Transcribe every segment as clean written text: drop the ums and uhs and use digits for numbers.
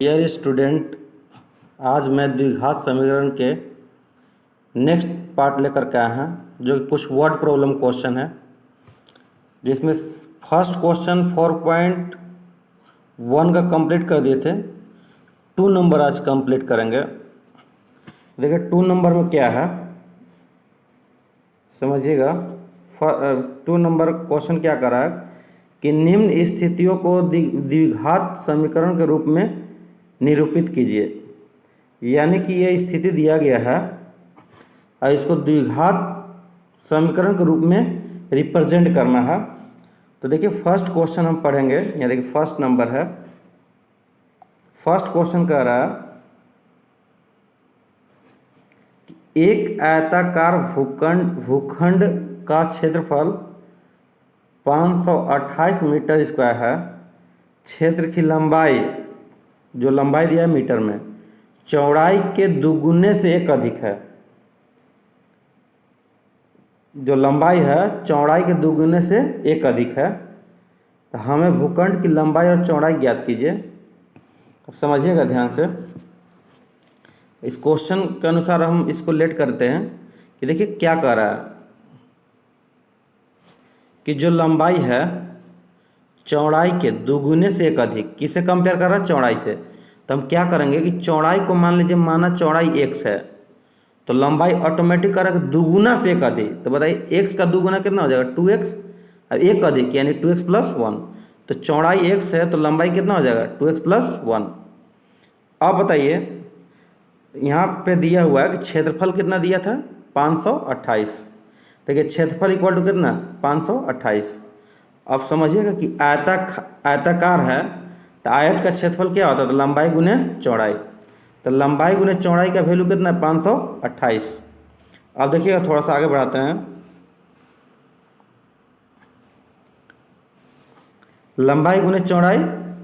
Dear student, आज मैं द्विघात समीकरण के नेक्स्ट पार्ट लेकर के आया हैं, जो कि कुछ वर्ड प्रॉब्लम क्वेश्चन है, जिसमें फर्स्ट क्वेश्चन 4.1 का कंप्लीट कर दिए थे। 2 नंबर आज कंप्लीट करेंगे। देखिए 2 नंबर में क्या है, समझिएगा। 2 नंबर क्वेश्चन क्या कर रहा है कि निम्न स्थितियों को द्विघात समीकरण के रूप में निरूपित कीजिए। यानी कि यह स्थिति दिया गया है और इसको द्विघात समीकरण के रूप में रिप्रेजेंट करना है। तो देखिए फर्स्ट क्वेश्चन हम पढ़ेंगे। यहाँ देखिए फर्स्ट नंबर है। फर्स्ट क्वेश्चन कह रहा है कि एक आयताकार भूखंड का क्षेत्रफल 528 मीटर स्क्वायर है। क्षेत्र की लंबाई, जो लंबाई दिया है मीटर में, चौड़ाई के दुगुने से 1 अधिक है। जो लंबाई है चौड़ाई के दुगुने से 1 अधिक है। तो हमें भूखंड की लंबाई और चौड़ाई ज्ञात कीजिए। अब समझिएगा ध्यान से। इस क्वेश्चन के अनुसार हम इसको लेट करते हैं कि देखिए क्या कह रहा है कि जो लंबाई है चौड़ाई के दुगुने से 1 अधिक, किसे कंपेयर कर रहा है? चौड़ाई से। तो हम क्या करेंगे कि चौड़ाई को मान लीजिए, माना चौड़ाई x है, तो लंबाई ऑटोमेटिक करेगा दुगुना से 1 अधिक। तो बताइए x का दुगुना कितना हो जाएगा? 2x। अब 1 अधिक यानी 2x + 1। तो चौड़ाई x है तो लंबाई कितना हो जाएगा? 2x + 1। अब बताइए यहाँ पे दिया हुआ है कि क्षेत्रफल कितना दिया था? 528। देखिए क्षेत्रफल इक्वल टू कितना? 528। अब समझिएगा कि आयताकार है तो आयत का क्षेत्रफल क्या होता है? तो लंबाई गुने चौड़ाई। तो लंबाई गुने चौड़ाई का वैल्यू कितना है? 528। अब देखिएगा थोड़ा सा आगे बढ़ाते हैं। लंबाई गुने चौड़ाई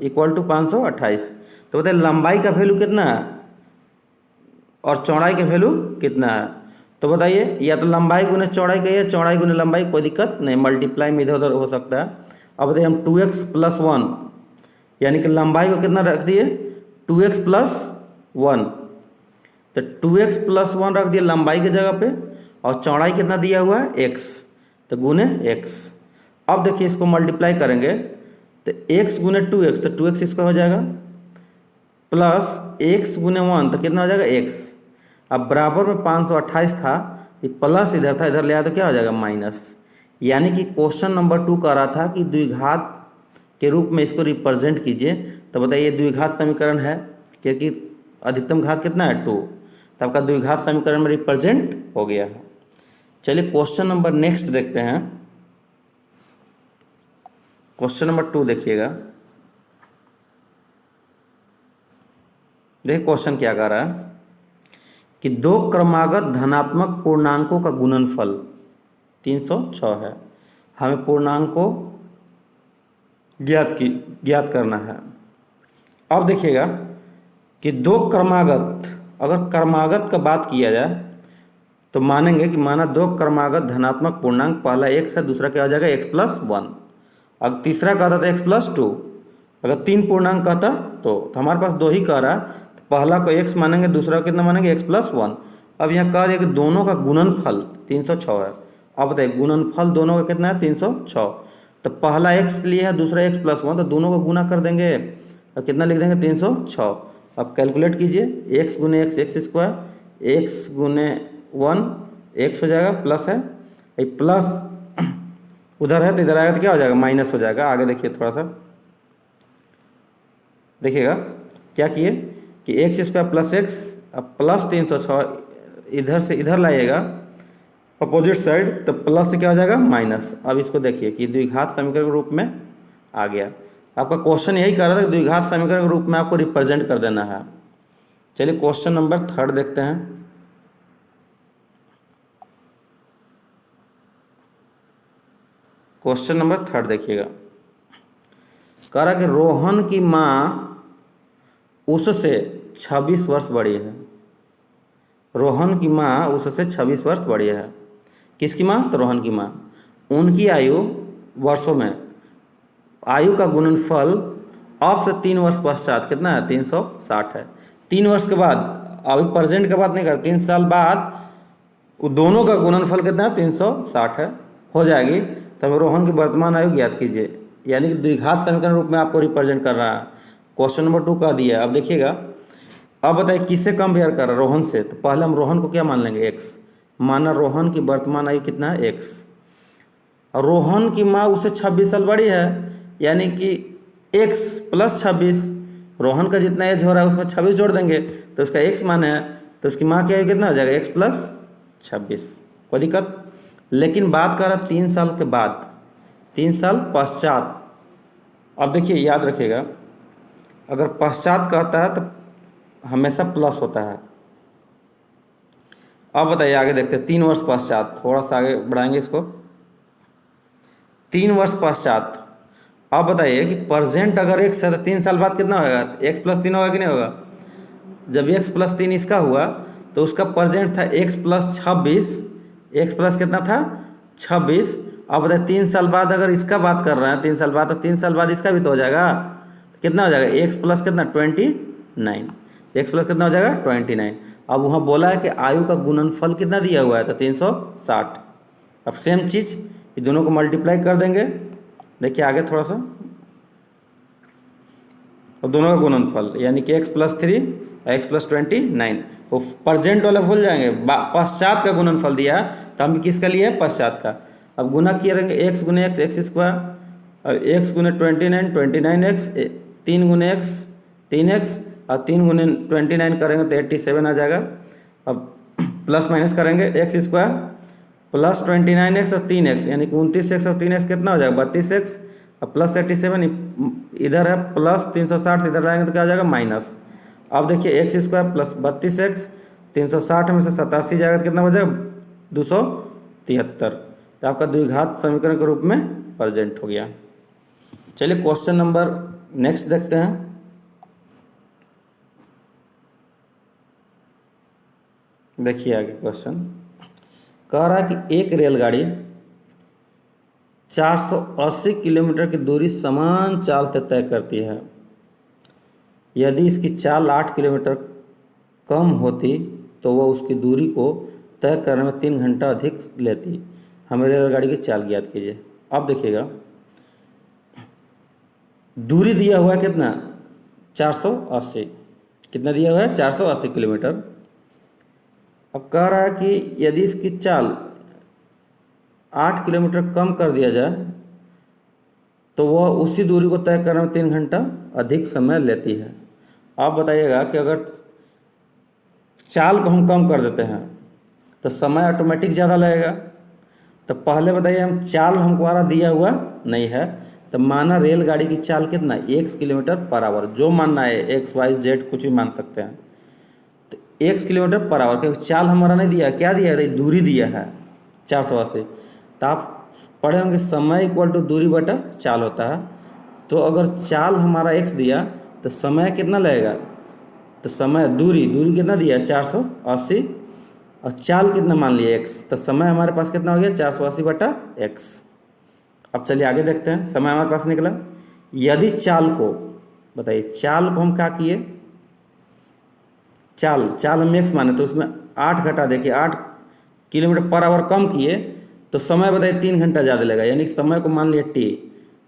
इक्वल टू 528। तो बताइए लंबाई का वैल्यू कितना है और चौड़ाई का वैल्यू कितना है? तो बताइए या तो लंबाई गुने चौड़ाई का या चौड़ाई गुने लंबाई, कोई दिक्कत नहीं, मल्टीप्लाई में इधर उधर हो सकता है। अब बताइए हम 2x + 1 यानी कि लंबाई को कितना रख दिए? 2x + 1। तो 2x + 1 रख दिए लंबाई की जगह पे, और चौड़ाई कितना दिया हुआ है? x। तो गुने x। अब देखिए इसको मल्टीप्लाई करेंगे तो x गुने 2x, तो 2x इसका हो जाएगा, प्लस x गुने 1 तो कितना हो जाएगा? x। अब बराबर में 528 था, ये प्लस इधर था, इधर ले आया तो क्या हो जाएगा? माइनस। यानी कि क्वेश्चन नंबर 2 कह रहा था कि द्विघात के रूप में इसको रिप्रेजेंट कीजिए। तो बताइए द्विघात समीकरण है, क्योंकि अधिकतम घात कितना है? 2। तो आपका द्विघात समीकरण में रिप्रेजेंट हो गया है। चलिए क्वेश्चन नंबर नेक्स्ट देखते हैं। क्वेश्चन नंबर 2 देखिएगा। देखिए क्वेश्चन क्या कह रहा है कि 2 क्रमागत धनात्मक पूर्णांकों का गुणनफल 306 है। हमें पूर्णांक को ज्ञात करना है। अब देखिएगा कि 2 क्रमागत, अगर क्रमागत का बात किया जाए तो मानेंगे कि माना 2 क्रमागत धनात्मक पूर्णांक, पहला x है, दूसरा क्या हो जाएगा? x + 1। अगर तीसरा कहता था x + 2। अगर 3 पूर्णांक कहता तो हमारे पास 2 ही कह रहा है, तो पहला को x मानेंगे, दूसरा को कितना मानेंगे? x + 1। अब यहाँ कह दिया कि दोनों का गुणनफल 306 है। अब बताइए गुणनफल दोनों का कितना है? 306। तो पहला x लिए है, दूसरा x + 1, तो दोनों को गुना कर देंगे और कितना लिख देंगे? 306। अब कैलकुलेट कीजिए, x गुने x² x गुने 1 x हो जाएगा, प्लस है, प्लस उधर है तो इधर आएगा तो क्या हो जाएगा? माइनस हो जाएगा। आगे देखिए थोड़ा सा देखिएगा क्या किए कि x² + x, अब प्लस 306 इधर से इधर लाइएगा अपोजिट साइड, तो प्लस से क्या हो जाएगा? माइनस। अब इसको देखिए कि द्विघात समीकरण के रूप में आ गया। आपका क्वेश्चन यही कर रहा था कि द्विघात समीकरण के रूप में आपको रिप्रेजेंट कर देना है। चलिए क्वेश्चन नंबर 3 देखते हैं। क्वेश्चन नंबर 3 देखिएगा। कह रहा कि रोहन की माँ उससे 26 वर्ष बड़ी है। रोहन की माँ उससे 26 वर्ष बड़ी है। किसकी माँ? तो रोहन की माँ। उनकी आयु वर्षों में, आयु का गुणनफल अब से 3 वर्ष पश्चात कितना है, 360 है। 3 वर्ष के बाद, अभी प्रेजेंट की बात नहीं कर, 3 साल बाद वो दोनों का गुणनफल कितना है, 360 है, हो जाएगी। तब रोहन की वर्तमान आयु ज्ञात कीजिए, यानी कि द्विघात समीकरण रूप में आपको रिप्रेजेंट कर रहा है। क्वेश्चन नंबर 2 का दिया। अब देखिएगा, अब बताइए किससे कंपेयर कर रहा है, रोहन से। तो पहले हम रोहन को क्या मान लेंगे, x। माना रोहन की वर्तमान आयु कितना है, x, और रोहन की माँ उससे 26 साल बड़ी है, यानी कि x + 26। रोहन का जितना एज हो रहा है उसमें 26 जोड़ देंगे तो उसका x मान है, तो उसकी माँ की आयु कितना हो जाएगा, x + 26। कोई दिक्कत? लेकिन बात कर रहा 3 साल के बाद, 3 साल पश्चात। अब देखिए याद रखिएगा, अगर पश्चात कहता है तो हमेशा प्लस होता है। अब बताइए आगे देखते हैं, 3 वर्ष पश्चात, थोड़ा सा आगे बढ़ाएंगे इसको। 3 वर्ष पश्चात, अब बताइए कि प्रेजेंट अगर x है तो 3 साल बाद कितना होगा, x + 3 होगा कि नहीं होगा। जब x + 3 इसका हुआ तो उसका प्रेजेंट था x + 26, x प्लस कितना था, 26। अब बताइए 3 साल बाद अगर इसका बात कर रहे हैं, 3 साल बाद, तो 3 साल बाद इसका भी तो हो जाएगा, कितना हो जाएगा, x प्लस कितना, 29। x प्लस कितना हो जाएगा, 29। अब वहाँ बोला है कि आयु का गुणनफल कितना दिया हुआ है, तो 360। अब सेम चीज़ ये दोनों को मल्टीप्लाई कर देंगे। देखिए आगे थोड़ा सा, और दोनों का गुणनफल यानी कि x + 3 x + 29। वो प्रेजेंट वाला भूल जाएंगे, पश्चात का गुणनफल दिया तो हम किसका लिए है, पश्चात का। अब गुना किए रहेंगे, x × x x², और x × 29 29x, 3 × x 3x, और 3 × 29 करेंगे तो 87 आ जाएगा। अब प्लस माइनस करेंगे, x² + 29x और 3x, यानी कि 29x और 3x कितना हो जाएगा, 32x, और प्लस 87 इधर है, प्लस 360 इधर लाएंगे तो क्या हो जाएगा, माइनस। अब देखिए x² + 32x, 360 में से 87 जाएगा तो कितना हो जाएगा, 273। तो आपका द्विघात समीकरण के रूप में प्रेजेंट हो गया। चलिए क्वेश्चन नंबर नेक्स्ट देखते हैं। देखिए आगे क्वेश्चन कह रहा है कि एक रेलगाड़ी 480 किलोमीटर की दूरी समान चाल से तय करती है। यदि इसकी चाल 8 किलोमीटर कम होती तो वह उसकी दूरी को तय करने में 3 घंटा अधिक लेती। हमें रेलगाड़ी की चाल ज्ञात कीजिए। अब देखिएगा, दूरी दिया हुआ है कितना, 480। कितना दिया हुआ है, 480 किलोमीटर। अब कह रहा है कि यदि इसकी चाल 8 किलोमीटर कम कर दिया जाए तो वह उसी दूरी को तय करने में 3 घंटा अधिक समय लेती है। आप बताइएगा कि अगर चाल को हम कम कर देते हैं तो समय ऑटोमेटिक ज़्यादा लगेगा। तो पहले बताइए, हम चाल हमारा दिया हुआ नहीं है, तो माना रेलगाड़ी की चाल कितना, 1 किलोमीटर/आवर, जो मानना है x y z कुछ भी मान सकते हैं। तो 1 किलोमीटर/आवर, क्योंकि चाल हमारा नहीं दिया, क्या दिया है, दूरी दिया है 480। तो आप पढ़े होंगे समय = दूरी बटा चाल होता है। तो अगर चाल हमारा x दिया तो समय कितना लगेगा, तो समय दूरी कितना दिया, 480, और चाल कितना मान लिया x, तो समय हमारे पास कितना हो गया, 480/x। अब चलिए आगे देखते हैं, समय हमारे पास निकला। यदि चाल को, बताइए चाल को हम क्या किए, चाल हम x माने तो उसमें 8 घटा देखिए, 8 किलोमीटर/आवर कम किए तो समय बताइए 3 घंटा ज़्यादा लगेगा, यानी समय को मान लिया t,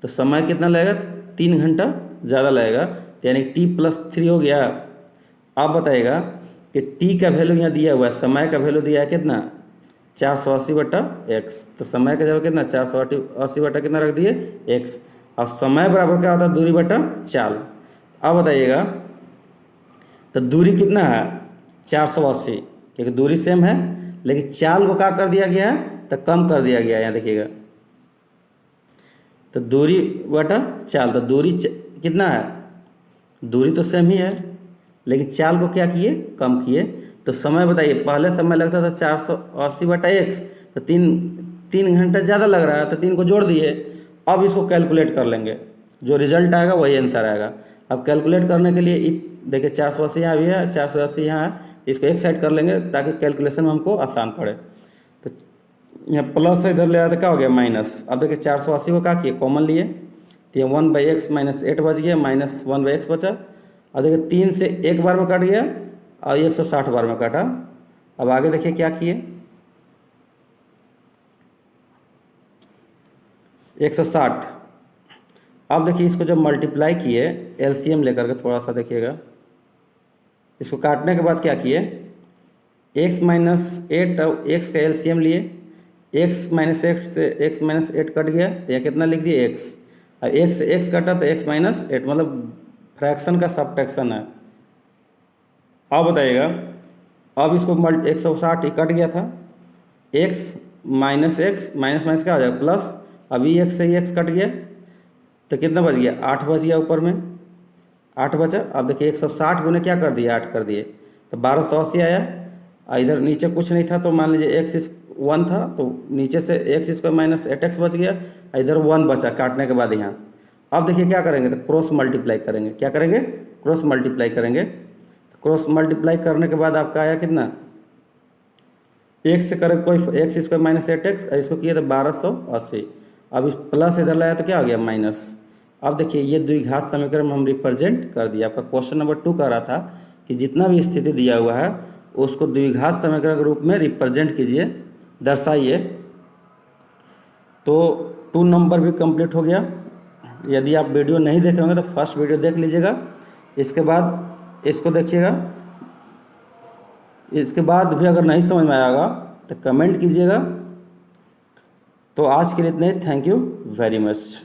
तो समय कितना लगेगा, 3 घंटा ज़्यादा लगेगा, तो यानी t + 3 हो गया। अब बताइएगा कि t का वैल्यू यहाँ दिया हुआ है, समय का वैल्यू दिया है कितना, 480/x। तो समय का जगह कितना, 480 कितना रख दिए, x, और समय बराबर क्या होता है, दूरी बटा चाल। अब बताइएगा तो दूरी कितना है, 480, क्योंकि दूरी सेम है, लेकिन चाल को क्या कर दिया गया है, तो कम कर दिया गया है। यहाँ देखिएगा, तो दूरी बटा चाल, तो दूरी कितना है, दूरी तो सेम ही है, लेकिन चाल को क्या किए, कम किए। तो समय बताइए, पहले समय लगता था 480/x, तो 3 घंटा ज़्यादा लग रहा है, तो 3 को जोड़ दिए। अब इसको कैलकुलेट कर लेंगे, जो रिजल्ट आएगा वही आंसर आएगा। अब कैलकुलेट करने के लिए देखिए 480 यहाँ भी है, 480 यहाँ है, इसको एक साइड कर लेंगे ताकि कैलकुलेशन में हमको आसान पड़े। तो यहाँ प्लस से इधर ले आया तो क्या हो गया, माइनस। अब देखिए 480 को क्या किए, कॉमन लिए, तो ये 1/x माइनस 8 बच गया, माइनस 1/x बचा। अब देखिए 3 से एक बार में कट गया और 160 बार में काटा। अब आगे देखिए क्या किए, 160। अब देखिए इसको जब मल्टीप्लाई किए एलसीएम लेकर के, थोड़ा सा देखिएगा, इसको काटने के बाद क्या किए, x माइनस 8 और x का एलसीएम लिए, x माइनस 8 से x माइनस 8 कट गया तो यहाँ कितना लिख दिए x। अब x से x कटा तो x माइनस 8, मतलब फ्रैक्शन का सबट्रैक्शन है। अब बताइएगा, अब इसको 160 ही कट गया था, x minus x minus minus क्या हो जाएगा प्लस, अभी x से ही x कट गया तो कितना बच गया, 8 बच गया, ऊपर में 8 बचा। अब देखिए 160 गुने क्या कर दिया, 8 कर दिए तो 1280 आया। इधर नीचे कुछ नहीं था तो मान लीजिए x 1 था तो नीचे से x² माइनस 8x बच गया, इधर 1 बचा काटने के बाद यहाँ। अब देखिए क्या करेंगे, तो क्रॉस मल्टीप्लाई करेंगे। क्या करेंगे, क्रॉस मल्टीप्लाई करेंगे। क्रॉस मल्टीप्लाई करने के बाद आपका आया कितना, x से करें कोई x² माइनस 8x, इसको किया तो 1280। अब इस प्लस इधर लाया तो क्या हो गया, माइनस। अब देखिए ये द्विघात समीकरण में हम रिप्रेजेंट कर दिया। आपका क्वेश्चन नंबर 2 कह रहा था कि जितना भी स्थिति दिया हुआ है उसको द्विघात समीकरण के रूप में रिप्रेजेंट कीजिए, दर्शाइए। तो 2 नंबर भी कंप्लीट हो गया। यदि आप वीडियो नहीं देखे होंगे तो फर्स्ट वीडियो देख लीजिएगा, इसके बाद इसको देखिएगा। इसके बाद भी अगर नहीं समझ में आएगा तो कमेंट कीजिएगा। तो आज के लिए इतना ही, थैंक यू वेरी मच।